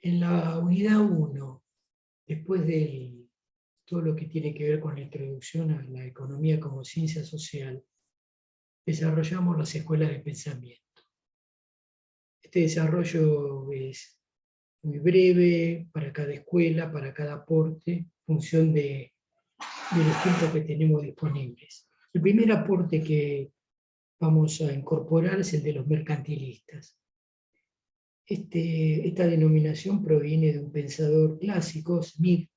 En la unidad 1, después de todo lo que tiene que ver con la introducción a la economía como ciencia social, desarrollamos las escuelas de pensamiento. Este desarrollo es muy breve para cada escuela, para cada aporte, en función de los tiempos que tenemos disponibles. El primer aporte que vamos a incorporar es el de los mercantilistas. Esta denominación proviene de un pensador clásico, Smith,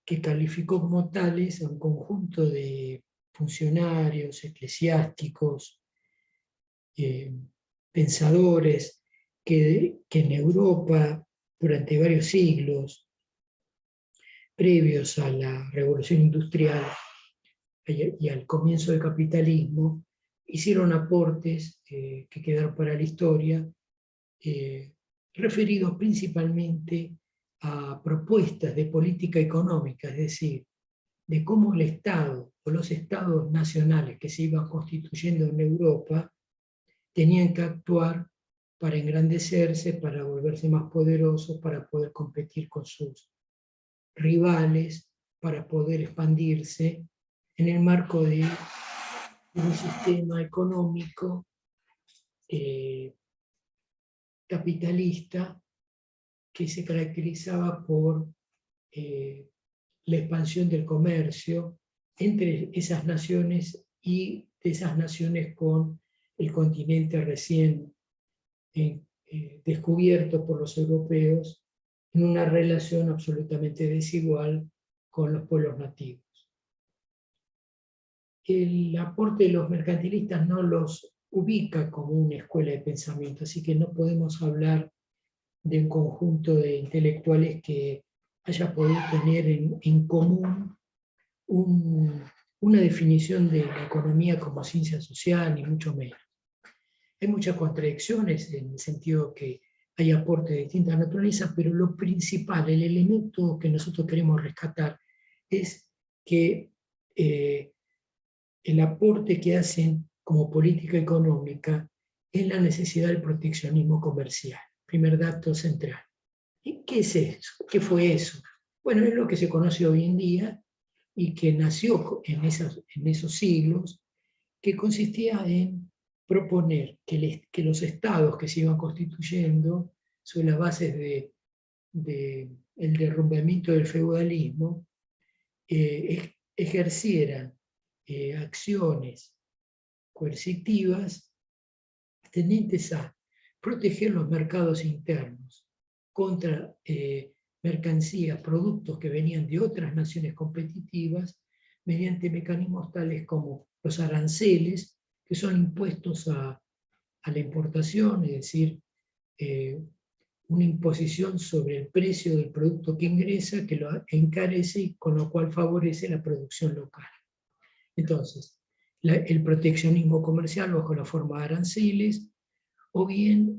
que calificó como tales a un conjunto de funcionarios, eclesiásticos, pensadores, que en Europa, durante varios siglos, previos a la Revolución Industrial y al comienzo del capitalismo, hicieron aportes que quedaron para la historia, referidos principalmente a propuestas de política económica, es decir, de cómo el Estado o los estados nacionales que se iban constituyendo en Europa tenían que actuar para engrandecerse, para volverse más poderosos, para poder competir con sus rivales, para poder expandirse en el marco de un sistema económico capitalista que se caracterizaba por la expansión del comercio entre esas naciones y de esas naciones con el continente recién descubierto por los europeos, en una relación absolutamente desigual con los pueblos nativos. El aporte de los mercantilistas no los ubica como una escuela de pensamiento, así que no podemos hablar de un conjunto de intelectuales que haya podido tener en común una definición de la economía como ciencia social, ni mucho menos. Hay muchas contradicciones en el sentido que hay aportes de distintas naturalezas, pero lo principal, el elemento que nosotros queremos rescatar es que el aporte que hacen como política económica es la necesidad del proteccionismo comercial. Primer dato central. ¿Y qué es eso? ¿Qué fue eso? Bueno, es lo que se conoce hoy en día y que nació en esos siglos, que consistía en proponer que los estados que se iban constituyendo sobre las bases del derrumbamiento del feudalismo ejercieran acciones coercitivas tendentes a proteger los mercados internos contra mercancías, productos que venían de otras naciones competitivas, mediante mecanismos tales como los aranceles, que son impuestos a la importación, es decir, una imposición sobre el precio del producto que ingresa, que lo encarece y con lo cual favorece la producción local. Entonces, el proteccionismo comercial bajo la forma de aranceles, o bien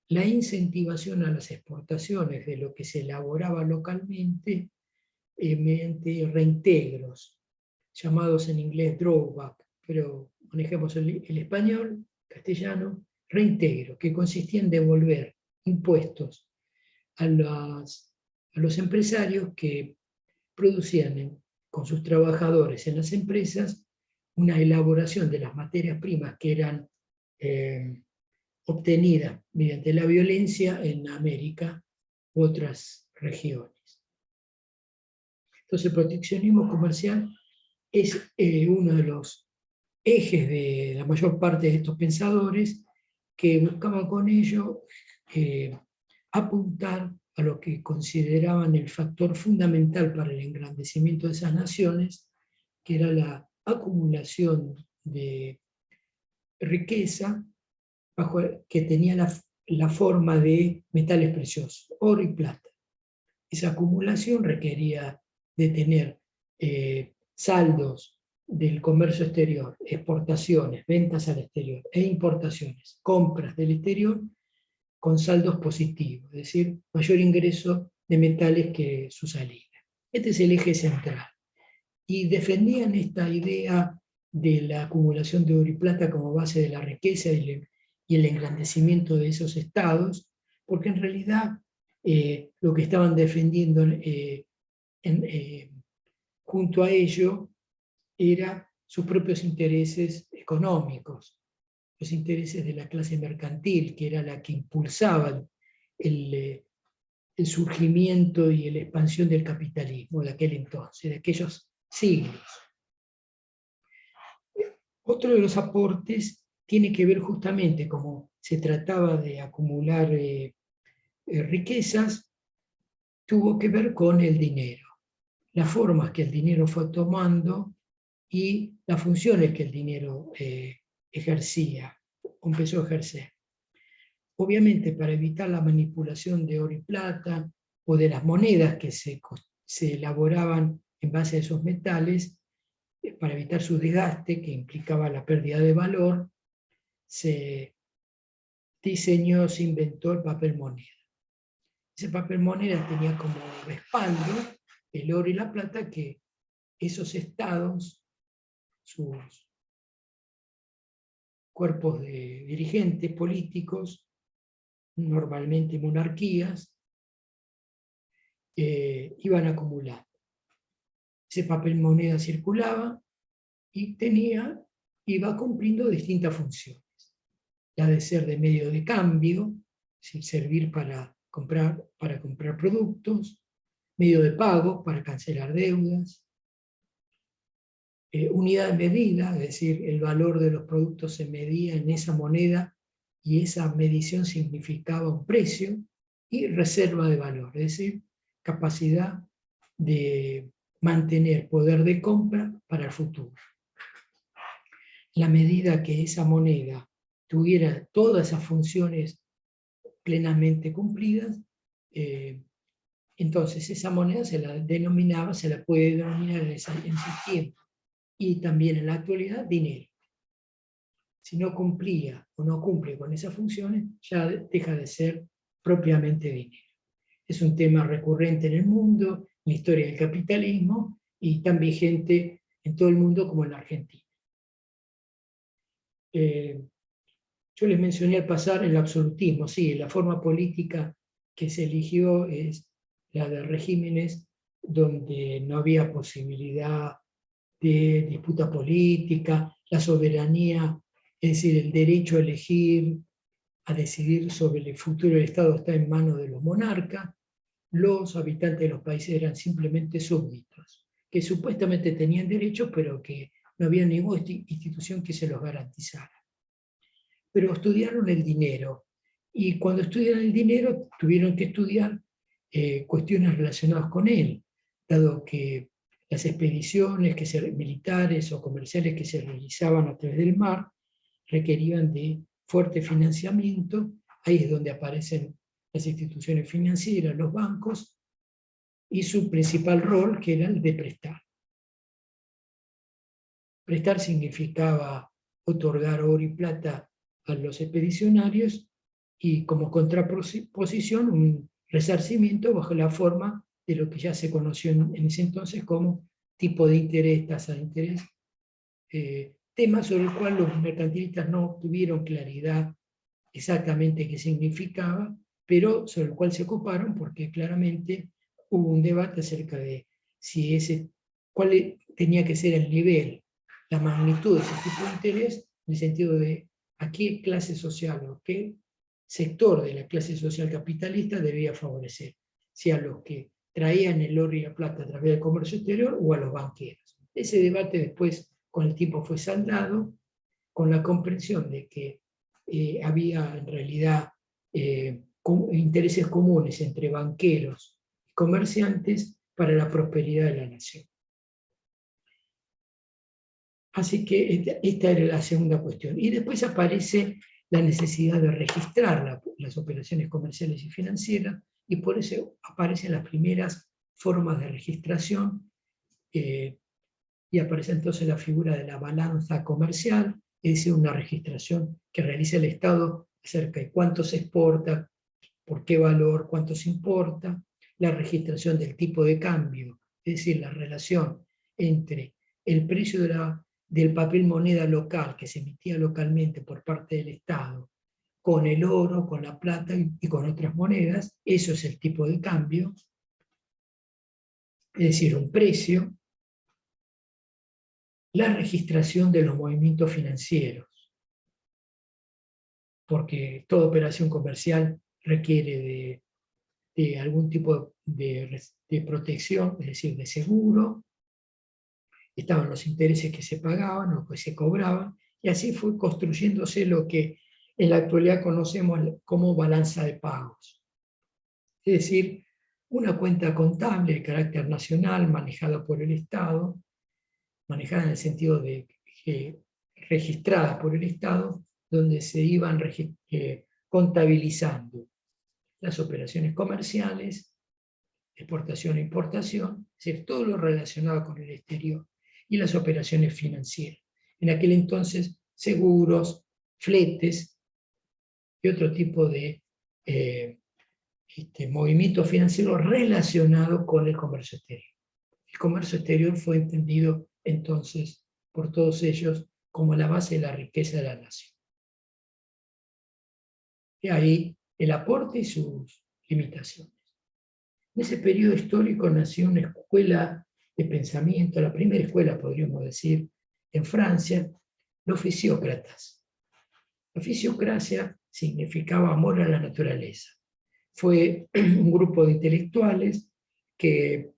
la incentivación a las exportaciones de lo que se elaboraba localmente mediante reintegros, llamados en inglés drawback, pero manejemos el español, castellano, reintegro, que consistía en devolver impuestos a los empresarios que producían con sus trabajadores en las empresas una elaboración de las materias primas que eran obtenidas mediante la violencia en América u otras regiones. Entonces el proteccionismo comercial es uno de los ejes de la mayor parte de estos pensadores que buscaban con ello apuntar a lo que consideraban el factor fundamental para el engrandecimiento de esas naciones, que era la acumulación de riqueza que tenía la forma de metales preciosos, oro y plata. Esa acumulación requería de tener saldos del comercio exterior, exportaciones, ventas al exterior e importaciones, compras del exterior con saldos positivos, es decir, mayor ingreso de metales que su salida. Este es el eje central. Y defendían esta idea de la acumulación de oro y plata como base de la riqueza y el engrandecimiento de esos estados, porque en realidad lo que estaban defendiendo junto a ello era sus propios intereses económicos, los intereses de la clase mercantil, que era la que impulsaba el surgimiento y la expansión del capitalismo de aquel entonces, de aquellos siglos. Otro de los aportes tiene que ver justamente, como se trataba de acumular riquezas, tuvo que ver con el dinero, las formas que el dinero fue tomando y las funciones que el dinero ejercía, empezó a ejercer. Obviamente, para evitar la manipulación de oro y plata o de las monedas que se elaboraban en base a esos metales, para evitar su desgaste, que implicaba la pérdida de valor, se diseñó, se inventó el papel moneda. Ese papel moneda tenía como respaldo el oro y la plata que esos estados, sus cuerpos de dirigentes políticos, normalmente monarquías, iban acumulando. Ese papel moneda circulaba y iba cumpliendo distintas funciones. La de ser de medio de cambio, sin servir para comprar productos, medio de pago para cancelar deudas, unidad de medida, es decir, el valor de los productos se medía en esa moneda y esa medición significaba un precio, y reserva de valor, es decir, capacidad de mantener poder de compra para el futuro. La medida que esa moneda tuviera todas esas funciones plenamente cumplidas, entonces esa moneda se la puede denominar en ese tiempo, y también en la actualidad, dinero. Si no cumplía o no cumple con esas funciones, ya deja de ser propiamente dinero. Es un tema recurrente en el mundo, en la historia del capitalismo, y tan vigente en todo el mundo como en la Argentina. Yo les mencioné al pasar el absolutismo. Sí, la forma política que se eligió es la de regímenes donde no había posibilidad de disputa política, la soberanía, es decir, el derecho a elegir, a decidir sobre el futuro del Estado está en manos de los monarcas. Los habitantes de los países eran simplemente súbditos, que supuestamente tenían derechos, pero que no había ninguna institución que se los garantizara. Pero estudiaron el dinero, y cuando estudian el dinero tuvieron que estudiar cuestiones relacionadas con él, dado que las expediciones militares o comerciales que se realizaban a través del mar requerían de fuerte financiamiento. Ahí es donde aparecen las instituciones financieras, los bancos, y su principal rol, que era el de prestar. Prestar significaba otorgar oro y plata a los expedicionarios, y como contraposición un resarcimiento bajo la forma de lo que ya se conoció en ese entonces como tipo de interés, tasa de interés, tema sobre el cual los mercantilistas no tuvieron claridad exactamente qué significaba, pero sobre el cual se ocuparon porque claramente hubo un debate acerca de si cuál tenía que ser el nivel, la magnitud de ese tipo de interés, en el sentido de a qué clase social o qué sector de la clase social capitalista debía favorecer, si a los que traían el oro y la plata a través del comercio exterior o a los banqueros. Ese debate después con el tiempo fue saldado con la comprensión de que había en realidad intereses comunes entre banqueros y comerciantes para la prosperidad de la nación. Así que esta era la segunda cuestión. Y después aparece la necesidad de registrar las operaciones comerciales y financieras, y por eso aparecen las primeras formas de registración, y aparece entonces la figura de la balanza comercial, es decir, una registración que realiza el Estado acerca de cuánto se exporta, por qué valor, cuánto se importa, la registración del tipo de cambio, es decir, la relación entre el precio del papel moneda local que se emitía localmente por parte del Estado con el oro, con la plata y con otras monedas. Eso es el tipo de cambio, es decir, un precio. La registración de los movimientos financieros, porque toda operación comercial requiere de algún tipo de protección, es decir, de seguro. Estaban los intereses que se pagaban o que se cobraban, y así fue construyéndose lo que en la actualidad conocemos como balanza de pagos. Es decir, una cuenta contable de carácter nacional manejada por el Estado, manejada en el sentido de que registrada por el Estado, donde se iban contabilizando las operaciones comerciales, exportación e importación, es decir, todo lo relacionado con el exterior, y las operaciones financieras. En aquel entonces, seguros, fletes y otro tipo de movimiento financiero relacionado con el comercio exterior. El comercio exterior fue entendido entonces por todos ellos como la base de la riqueza de la nación. Y ahí el aporte y sus limitaciones. En ese periodo histórico nació una escuela de pensamiento, la primera escuela, podríamos decir, en Francia, los fisiócratas. La fisiocracia significaba amor a la naturaleza. Fue un grupo de intelectuales que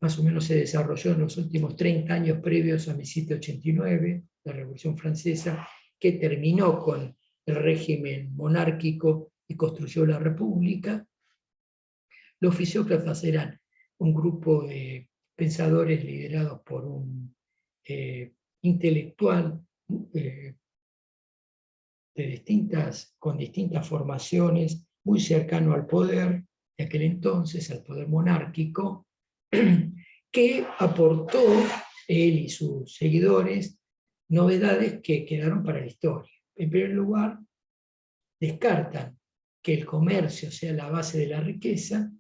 más o menos se desarrolló en los últimos 30 años previos a 1789, la Revolución Francesa, que terminó con el régimen monárquico y construyó la República. Los fisiócratas eran un grupo de pensadores liderados por un intelectual con distintas formaciones, muy cercano al poder de aquel entonces, al poder monárquico, que aportó él y sus seguidores novedades que quedaron para la historia. En primer lugar, descartan que el comercio sea la base de la riqueza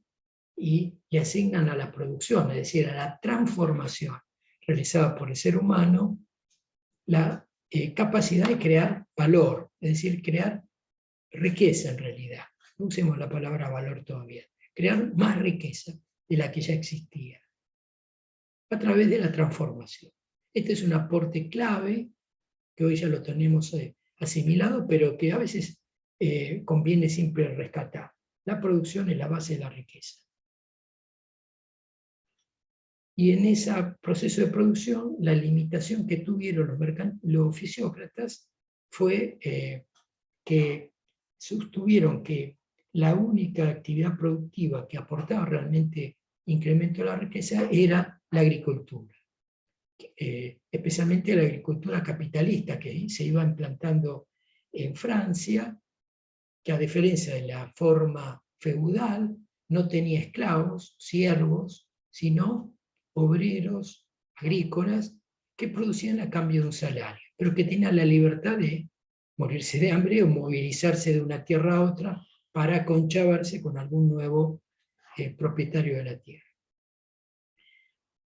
y le asignan a la producción, es decir, a la transformación realizada por el ser humano, la capacidad de crear valor, es decir, crear riqueza en realidad. No usemos la palabra valor todavía. Crear más riqueza de la que ya existía, a través de la transformación. Este es un aporte clave, que hoy ya lo tenemos asimilado, pero que a veces conviene siempre rescatar. La producción es la base de la riqueza. Y en ese proceso de producción, la limitación que tuvieron los fisiócratas fue que sostuvieron que la única actividad productiva que aportaba realmente incremento a la riqueza era la agricultura. Especialmente la agricultura capitalista que se iba implantando en Francia, que a diferencia de la forma feudal, no tenía esclavos, siervos, sino obreros agrícolas que producían a cambio de un salario, pero que tenían la libertad de morirse de hambre o movilizarse de una tierra a otra para conchabarse con algún nuevo propietario de la tierra.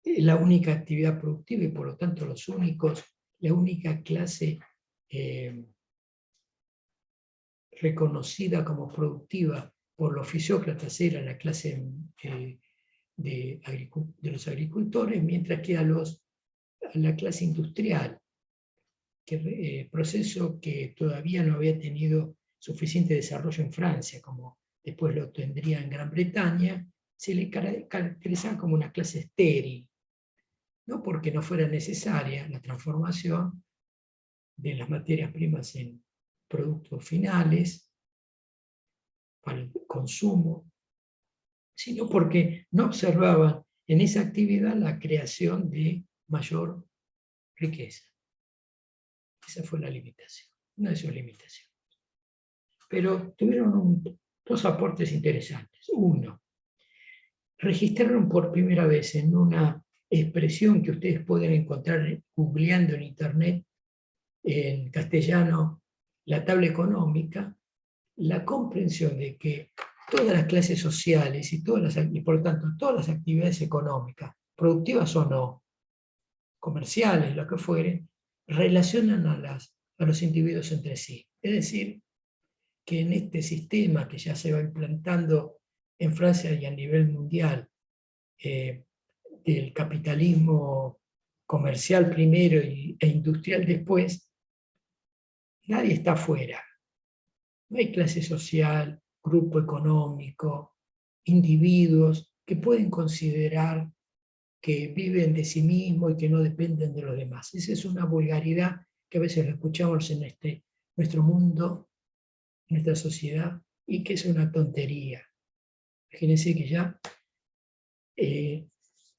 La única actividad productiva y por lo tanto la única clase reconocida como productiva por los fisiócratas era la clase de los agricultores, mientras que a la clase industrial, proceso que todavía no había tenido suficiente desarrollo en Francia, como después lo tendría en Gran Bretaña, se le caracterizaba como una clase estéril, no porque no fuera necesaria la transformación de las materias primas en productos finales para el consumo, sino porque no observaban en esa actividad la creación de mayor riqueza. Esa fue la limitación, una de sus limitaciones. Pero tuvieron dos aportes interesantes. Uno, registraron por primera vez en una expresión que ustedes pueden encontrar googleando en internet, en castellano, la tabla económica, la comprensión de que todas las clases sociales y por lo tanto todas las actividades económicas, productivas o no, comerciales, lo que fuere, relacionan a los individuos entre sí. Es decir, que en este sistema que ya se va implantando en Francia y a nivel mundial, del capitalismo comercial primero e industrial después, nadie está afuera. No hay clase social, grupo económico, individuos que pueden considerar que viven de sí mismos y que no dependen de los demás. Esa es una vulgaridad que a veces lo escuchamos en nuestro mundo, en nuestra sociedad, y que es una tontería. Imagínense que ya en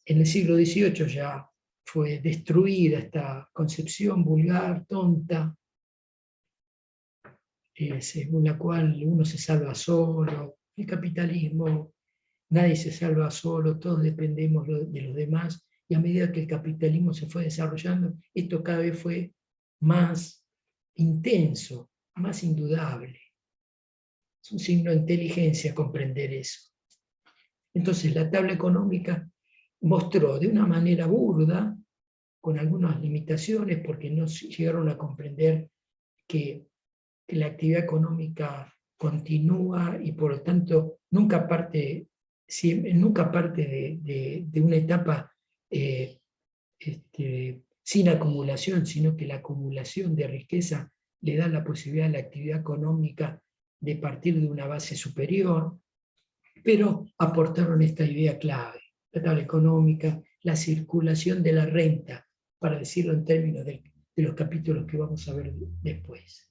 el siglo XVIII ya fue destruida esta concepción vulgar, tonta, según la cual uno se salva solo. El capitalismo, nadie se salva solo, todos dependemos de los demás, y a medida que el capitalismo se fue desarrollando, esto cada vez fue más intenso, más indudable. Es un signo de inteligencia comprender eso. Entonces la tabla económica mostró de una manera burda, con algunas limitaciones, porque no llegaron a comprender que la actividad económica continúa y por lo tanto nunca parte de una etapa sin acumulación, sino que la acumulación de riqueza le da la posibilidad a la actividad económica de partir de una base superior, pero aportaron esta idea clave, la tabla económica, la circulación de la renta, para decirlo en términos de los capítulos que vamos a ver después.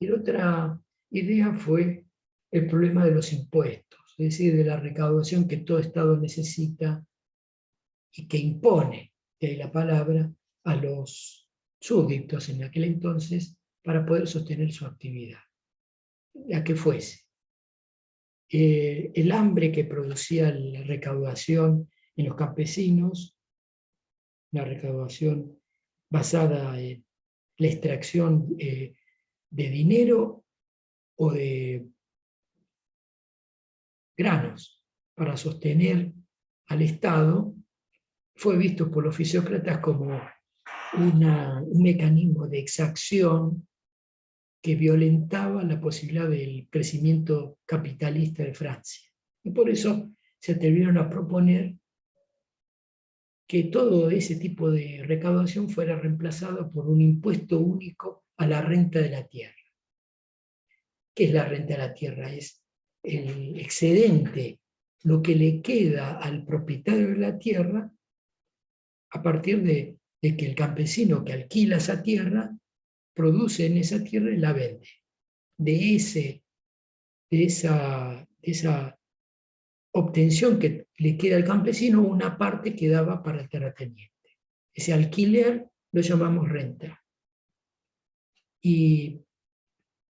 Y la otra idea fue el problema de los impuestos, es decir, de la recaudación que todo Estado necesita y que impone, de ahí la palabra, a los súbditos en aquel entonces para poder sostener su actividad, la que fuese. El hambre que producía la recaudación en los campesinos, la recaudación basada en la extracción de dinero o de granos para sostener al Estado, fue visto por los fisiócratas como un mecanismo de exacción que violentaba la posibilidad del crecimiento capitalista de Francia. Y por eso se atrevieron a proponer que todo ese tipo de recaudación fuera reemplazado por un impuesto único a la renta de la tierra. ¿Qué es la renta de la tierra? Es el excedente, lo que le queda al propietario de la tierra a partir de que el campesino que alquila esa tierra produce en esa tierra y la vende. De esa obtención que le queda al campesino, una parte quedaba para el terrateniente. Ese alquiler lo llamamos renta. Y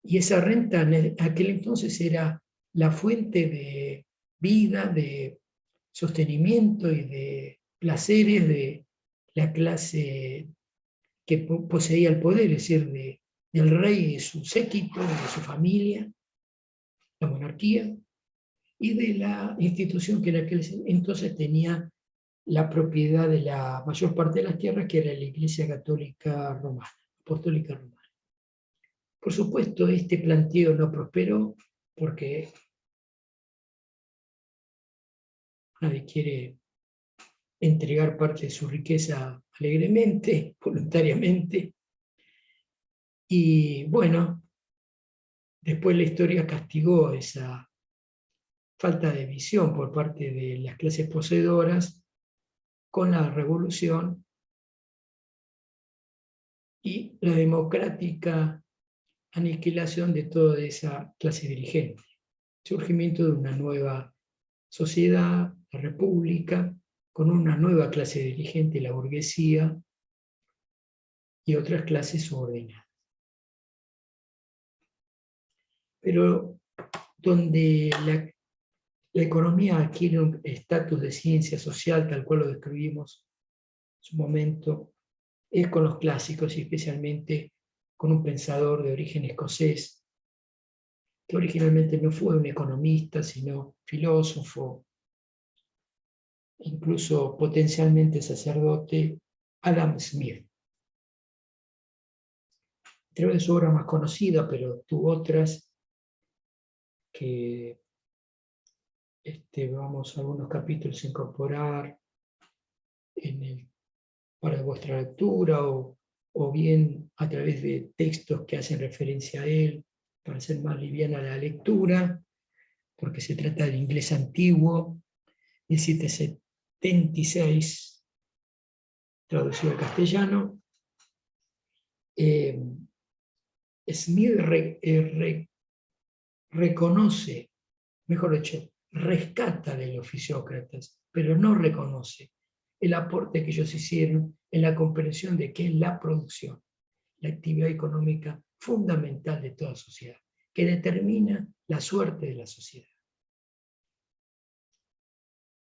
esa renta en aquel entonces era la fuente de vida, de sostenimiento y de placeres de la clase que poseía el poder, es decir, del rey y su séquito, de su familia, la monarquía, y de la institución que en aquel entonces tenía la propiedad de la mayor parte de las tierras, que era la Iglesia Católica Romana, Apostólica Romana. Por supuesto, este planteo no prosperó porque nadie quiere entregar parte de su riqueza alegremente, voluntariamente. Y bueno, después la historia castigó esa falta de visión por parte de las clases poseedoras con la revolución y la democrática aniquilación de toda esa clase dirigente. Surgimiento de una nueva sociedad, la república, con una nueva clase dirigente, la burguesía, y otras clases subordinadas. Pero donde la economía adquiere un estatus de ciencia social, tal cual lo describimos en su momento, es con los clásicos y especialmente con un pensador de origen escocés, que originalmente no fue un economista, sino filósofo, incluso potencialmente sacerdote, Adam Smith. Creo que es su obra más conocida, pero tuvo otras que vamos a algunos capítulos a incorporar para vuestra lectura, o bien a través de textos que hacen referencia a él, para hacer más liviana la lectura, porque se trata del inglés antiguo, 1776, traducido al castellano. Smith reconoce, mejor dicho, rescata de los fisiócratas, pero no reconoce el aporte que ellos hicieron en la comprensión de qué es la producción, la actividad económica fundamental de toda sociedad, que determina la suerte de la sociedad.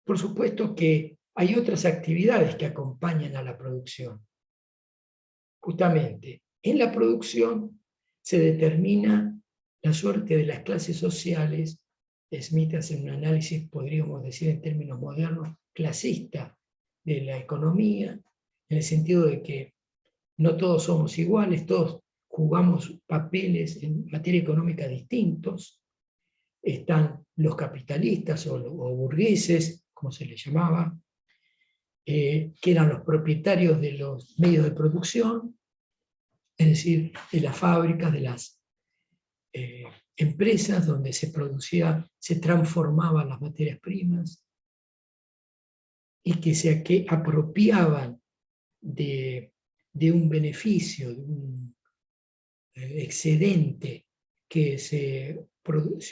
Por supuesto que hay otras actividades que acompañan a la producción. Justamente, en la producción se determina la suerte de las clases sociales. Smith hace un análisis, podríamos decir en términos modernos, clasista de la economía, en el sentido de que no todos somos iguales, todos jugamos papeles en materia económica distintos. Están los capitalistas o burgueses, como se les llamaba, que eran los propietarios de los medios de producción, es decir, de las fábricas, de las empresas donde se producía, se transformaban las materias primas, y que apropiaban de un beneficio, de un excedente que se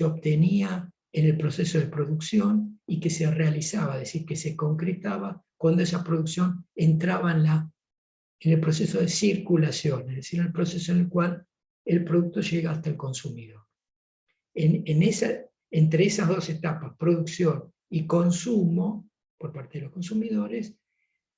obtenía en el proceso de producción y que se realizaba, es decir, que se concretaba cuando esa producción entraba en el proceso de circulación, es decir, en el proceso en el cual el producto llega hasta el consumidor. Entre esas dos etapas, producción y consumo, por parte de los consumidores,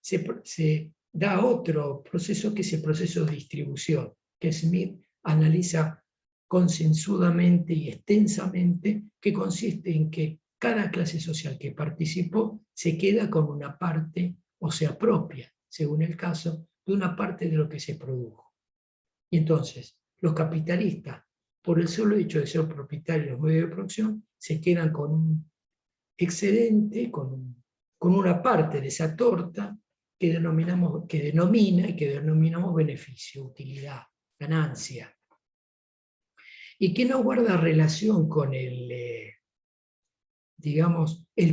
se da otro proceso, que es el proceso de distribución, que Smith analiza concienzudamente y extensamente, que consiste en que cada clase social que participó se queda con una parte, o se apropia, según el caso, de una parte de lo que se produjo. Y entonces, los capitalistas, por el solo hecho de ser propietarios de los medios de producción, se quedan con un excedente, con una parte de esa torta que denominamos beneficio, utilidad, ganancia, y que no guarda relación con el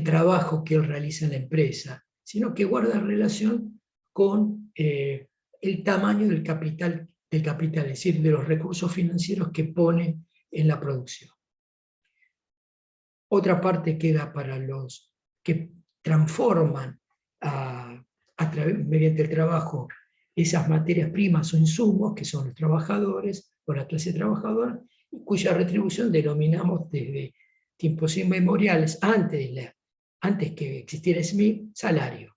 trabajo que él realiza en la empresa, sino que guarda relación con el tamaño del capital, es decir, de los recursos financieros que pone en la producción. Otra parte queda para los que transforman mediante el trabajo esas materias primas o insumos, que son los trabajadores o la clase trabajadora, cuya retribución denominamos desde tiempos inmemoriales, antes que existiera Smith, salario.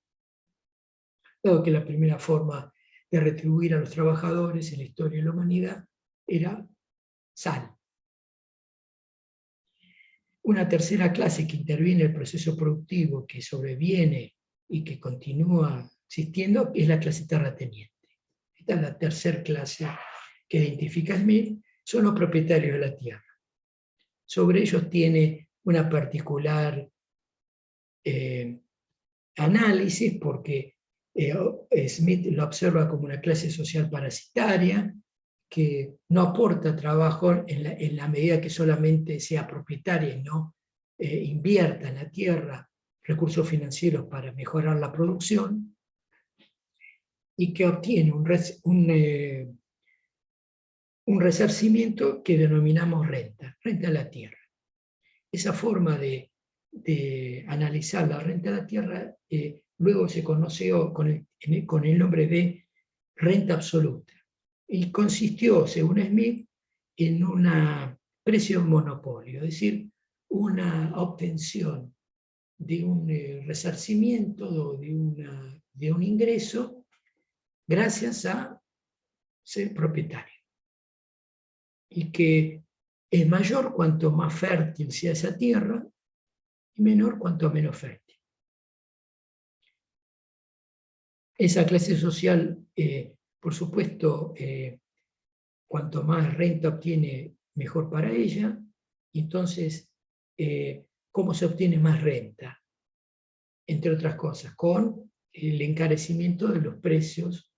Dado que la primera forma de retribuir a los trabajadores en la historia de la humanidad era sal. Una tercera clase que interviene en el proceso productivo, que sobreviene y que continúa existiendo, es la clase terrateniente. Esta es la tercera clase que identifica Smith, son los propietarios de la tierra. Sobre ellos tiene una particular análisis, porque Smith lo observa como una clase social parasitaria, que no aporta trabajo en la medida que solamente sea propietaria y no invierta en la tierra recursos financieros para mejorar la producción, y que obtiene un resarcimiento que denominamos renta a la tierra. Esa forma de analizar la renta a la tierra luego se conoció con el nombre de renta absoluta, y consistió, según Smith, en una precio monopolio, es decir, una obtención de un resarcimiento o de un ingreso gracias a ser propietario, y que es mayor cuanto más fértil sea esa tierra y menor cuanto menos fértil. Esa clase social, por supuesto, cuanto más renta obtiene, mejor para ella, y entonces cómo se obtiene más renta, entre otras cosas, con el encarecimiento de los precios,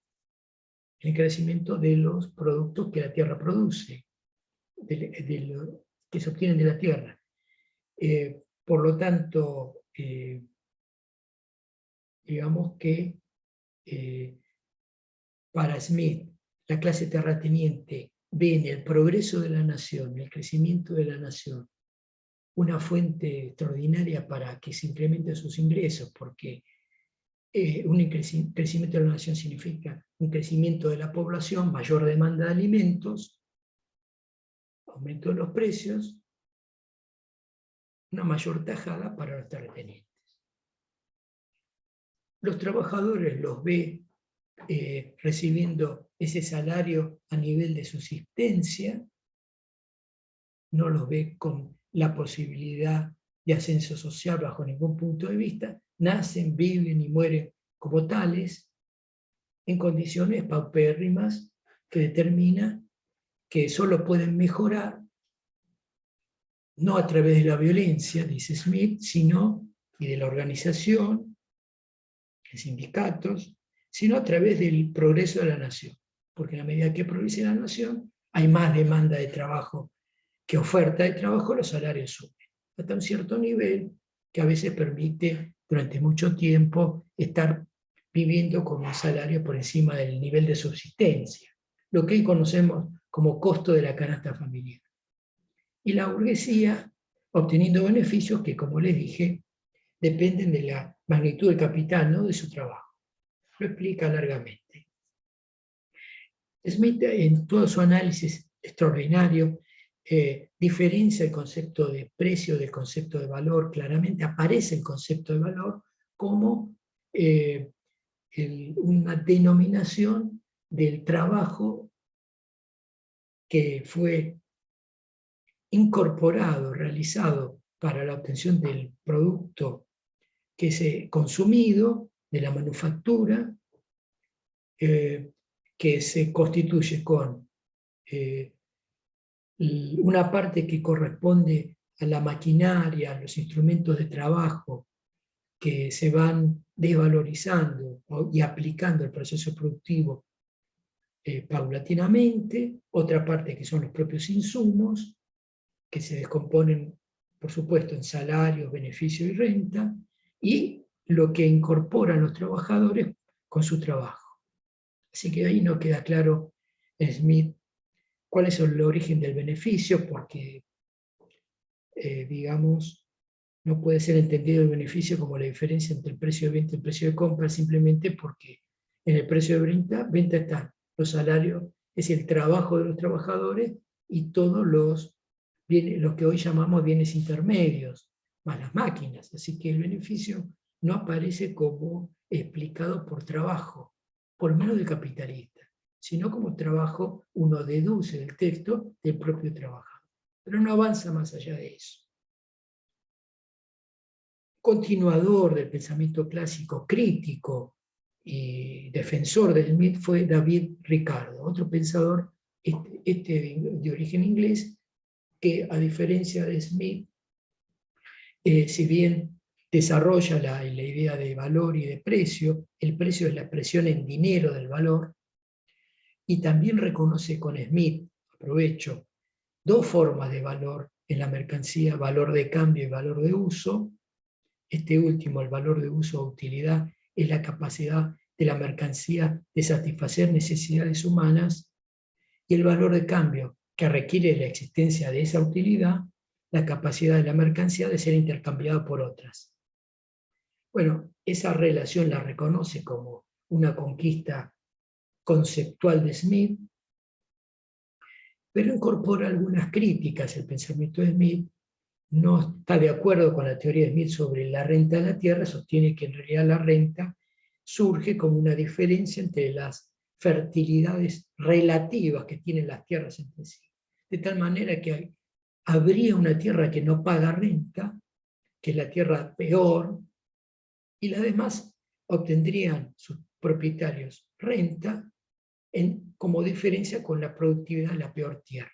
el encarecimiento de los productos que la tierra produce, que se obtienen de la tierra. Por lo tanto, digamos que para Smith, la clase terrateniente ve en el progreso de la nación, el crecimiento de la nación, una fuente extraordinaria para que se incrementen sus ingresos, porque un crecimiento de la nación significa un crecimiento de la población, mayor demanda de alimentos, aumento de los precios, una mayor tajada para los terratenientes. Los trabajadores los ve recibiendo ese salario a nivel de subsistencia, no los ve con la posibilidad de ascenso social bajo ningún punto de vista, nacen, viven y mueren como tales, en condiciones paupérrimas que determina que solo pueden mejorar, no a través de la violencia, dice Smith, sino y de la organización, de sindicatos, sino a través del progreso de la nación. Porque a la medida que progrese la nación, hay más demanda de trabajo que oferta de trabajo, los salarios suben. Hasta un cierto nivel que a veces permite durante mucho tiempo estar viviendo con un salario por encima del nivel de subsistencia, lo que hoy conocemos como costo de la canasta familiar. Y la burguesía obteniendo beneficios que, como les dije, dependen de la magnitud del capital, no de su trabajo. Lo explica largamente. Smith, en todo su análisis extraordinario, diferencia el concepto de precio del concepto de valor. Claramente aparece el concepto de valor como una denominación del trabajo que fue incorporado, realizado para la obtención del producto que es consumido, de la manufactura, que se constituye con una parte que corresponde a la maquinaria, a los instrumentos de trabajo que se van desvalorizando y aplicando el proceso productivo paulatinamente, otra parte que son los propios insumos, que se descomponen, por supuesto, en salarios, beneficios y renta, y lo que incorporan los trabajadores con su trabajo. Así que ahí no queda claro en Smith cuál es el origen del beneficio, porque, digamos, no puede ser entendido el beneficio como la diferencia entre el precio de venta y el precio de compra, simplemente porque en el precio de venta están los salarios, es el trabajo de los trabajadores y todos los que hoy llamamos bienes intermedios, más las máquinas. Así que el beneficio no aparece como explicado por trabajo, por menos del capitalista, sino como trabajo uno deduce del texto del propio trabajador. Pero no avanza más allá de eso. Continuador del pensamiento clásico, crítico y defensor de Smith fue David Ricardo, otro pensador de origen inglés, que a diferencia de Smith, si bien desarrolla la idea de valor y de precio, el precio es la expresión en dinero del valor, y también reconoce con Smith, aprovecho, dos formas de valor en la mercancía, valor de cambio y valor de uso. Este último, el valor de uso o utilidad, es la capacidad de la mercancía de satisfacer necesidades humanas, y el valor de cambio, que requiere la existencia de esa utilidad, la capacidad de la mercancía de ser intercambiada por otras. Bueno, esa relación la reconoce como una conquista conceptual de Smith, pero incorpora algunas críticas. El pensamiento de Smith no está de acuerdo con la teoría de Smith sobre la renta de la tierra, sostiene que en realidad la renta surge como una diferencia entre las fertilidades relativas que tienen las tierras entre sí. De tal manera que habría una tierra que no paga renta, que es la tierra peor, y las demás obtendrían sus propietarios renta como diferencia con la productividad de la peor tierra.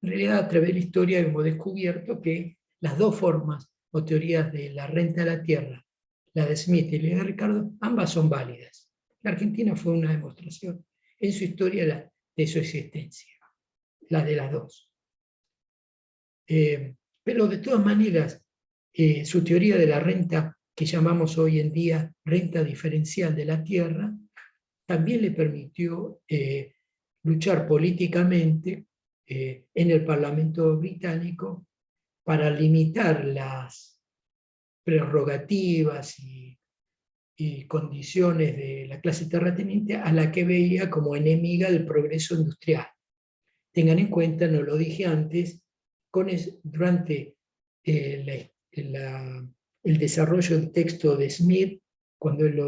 En realidad, a través de la historia hemos descubierto que las dos formas o teorías de la renta de la tierra, la de Smith y la de Ricardo, ambas son válidas. La Argentina fue una demostración en su historia de su existencia, la de las dos. Pero de todas maneras, su teoría de la renta, que llamamos hoy en día renta diferencial de la tierra, también le permitió luchar políticamente en el Parlamento británico para limitar las prerrogativas y condiciones de la clase terrateniente a la que veía como enemiga del progreso industrial. Tengan en cuenta, no lo dije antes, durante el desarrollo del texto de Smith, cuando él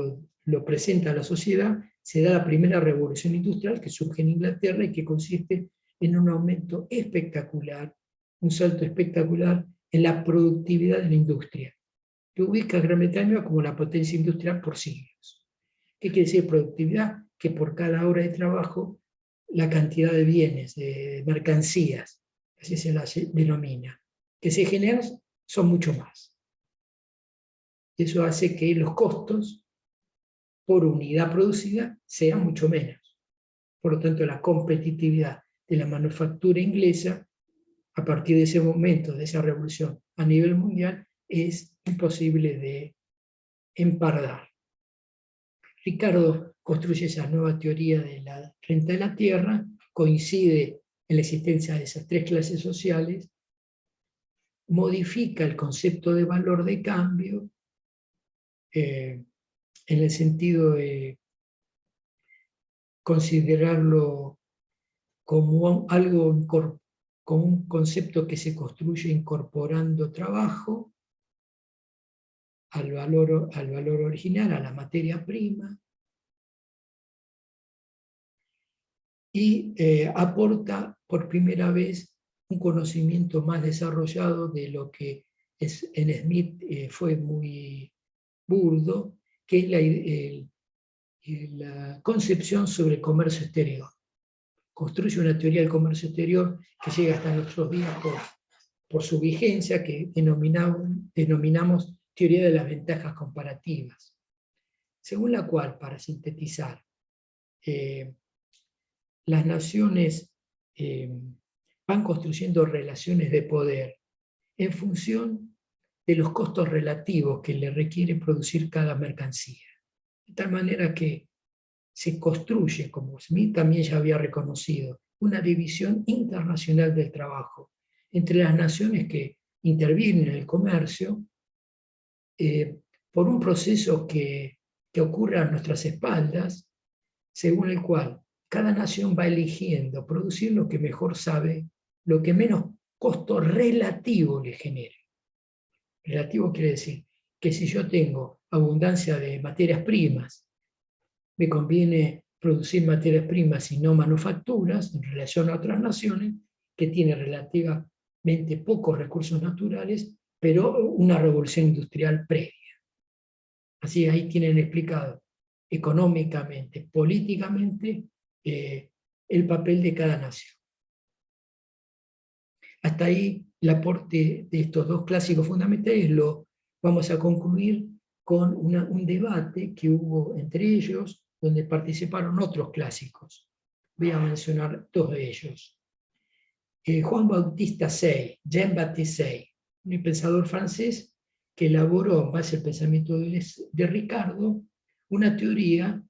lo presenta a la sociedad, se da la primera revolución industrial que surge en Inglaterra y que consiste en un aumento espectacular, un salto espectacular en la productividad de la industria, que ubica a Gran Bretaña como la potencia industrial por siglos. ¿Qué quiere decir productividad? Que por cada hora de trabajo, la cantidad de bienes, de mercancías, así se las denomina, que se generan son mucho más. Eso hace que los costos por unidad producida sean mucho menos. Por lo tanto, la competitividad de la manufactura inglesa, a partir de ese momento, de esa revolución a nivel mundial, es imposible de empardar. Ricardo construye esa nueva teoría de la renta de la tierra, coincide en la existencia de esas tres clases sociales, modifica el concepto de valor de cambio en el sentido de considerarlo como algo, como un concepto que se construye incorporando trabajo al valor original, a la materia prima, y aporta por primera vez un conocimiento más desarrollado de lo que en Smith fue muy burdo, que es la concepción sobre el comercio exterior. Construye una teoría del comercio exterior que llega hasta nuestros días por su vigencia, que denominamos teoría de las ventajas comparativas, según la cual, para sintetizar, las naciones van construyendo relaciones de poder en función de los costos relativos que le requiere producir cada mercancía. De tal manera que se construye, como Smith también ya había reconocido, una división internacional del trabajo entre las naciones que intervienen en el comercio por un proceso que ocurre a nuestras espaldas, según el cual cada nación va eligiendo producir lo que mejor sabe, lo que menos costo relativo le genere. Relativo quiere decir que si yo tengo abundancia de materias primas, me conviene producir materias primas y no manufacturas en relación a otras naciones que tienen relativamente pocos recursos naturales, pero una revolución industrial previa. Así ahí tienen explicado económicamente, políticamente, el papel de cada nación. Hasta ahí el aporte de estos dos clásicos fundamentales lo vamos a concluir con un debate que hubo entre ellos, donde participaron otros clásicos. Voy a mencionar dos de ellos. Juan Bautista Say, Jean-Baptiste Say, un pensador francés que elaboró, en base al pensamiento de Ricardo, una teoría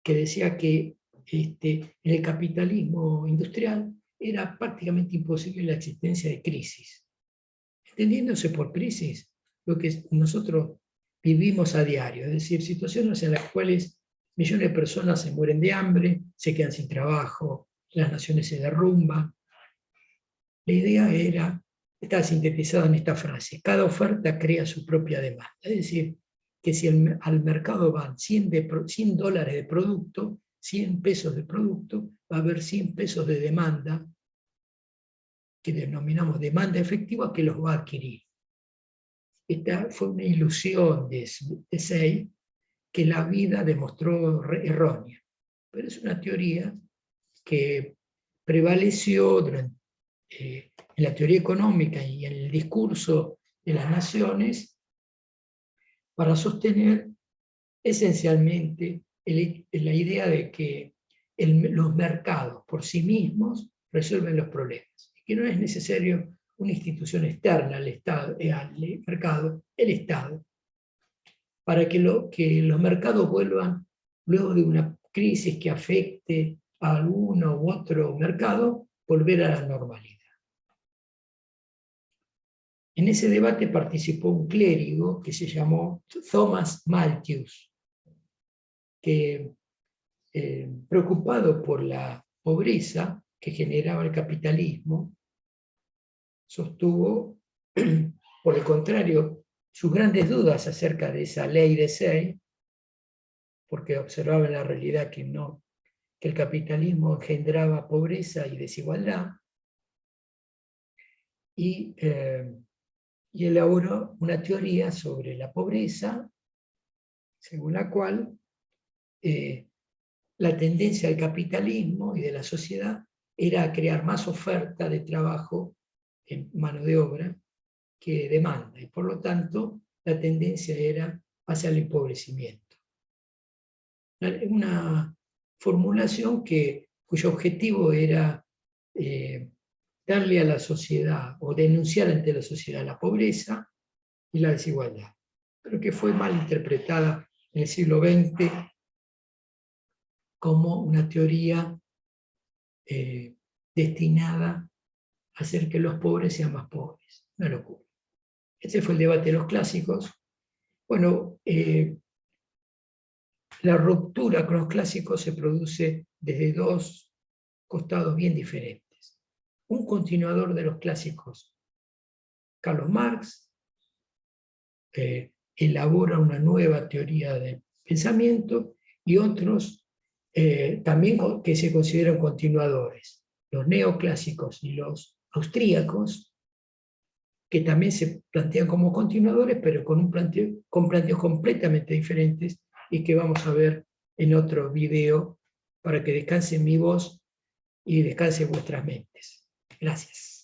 que decía que en el capitalismo industrial era prácticamente imposible la existencia de crisis. Entendiéndose por crisis lo que nosotros vivimos a diario, es decir, situaciones en las cuales millones de personas se mueren de hambre, se quedan sin trabajo, las naciones se derrumban. La idea estaba sintetizada en esta frase: cada oferta crea su propia demanda. Es decir, que si al mercado van $100 de producto, 100 pesos de producto, va a haber 100 pesos de demanda, que denominamos demanda efectiva, que los va a adquirir. Esta fue una ilusión de Say que la vida demostró errónea, pero es una teoría que prevaleció en la teoría económica y en el discurso de las naciones para sostener esencialmente la idea de que los mercados por sí mismos resuelven los problemas, y que no es necesario una institución externa al Estado, al mercado, el Estado, para que los mercados vuelvan, luego de una crisis que afecte a alguno u otro mercado, volver a la normalidad. En ese debate participó un clérigo que se llamó Thomas Malthus, que, preocupado por la pobreza que generaba el capitalismo, sostuvo, por el contrario, sus grandes dudas acerca de esa ley de Say, porque observaba en la realidad que el capitalismo engendraba pobreza y desigualdad, y elaboró una teoría sobre la pobreza, según la cual la tendencia del capitalismo y de la sociedad era a crear más oferta de trabajo en mano de obra que demanda, y por lo tanto la tendencia era hacia el empobrecimiento. Una formulación cuyo objetivo era darle a la sociedad o denunciar ante la sociedad la pobreza y la desigualdad, pero que fue mal interpretada en el siglo XX como una teoría destinada a hacer que los pobres sean más pobres. Una locura. Este fue el debate de los clásicos. Bueno, la ruptura con los clásicos se produce desde dos costados bien diferentes. Un continuador de los clásicos, Carlos Marx, elabora una nueva teoría del pensamiento, y otros también que se consideran continuadores, los neoclásicos y los austríacos, que también se plantean como continuadores, pero con planteos completamente diferentes, y que vamos a ver en otro video, para que descanse mi voz y descanse vuestras mentes. Gracias.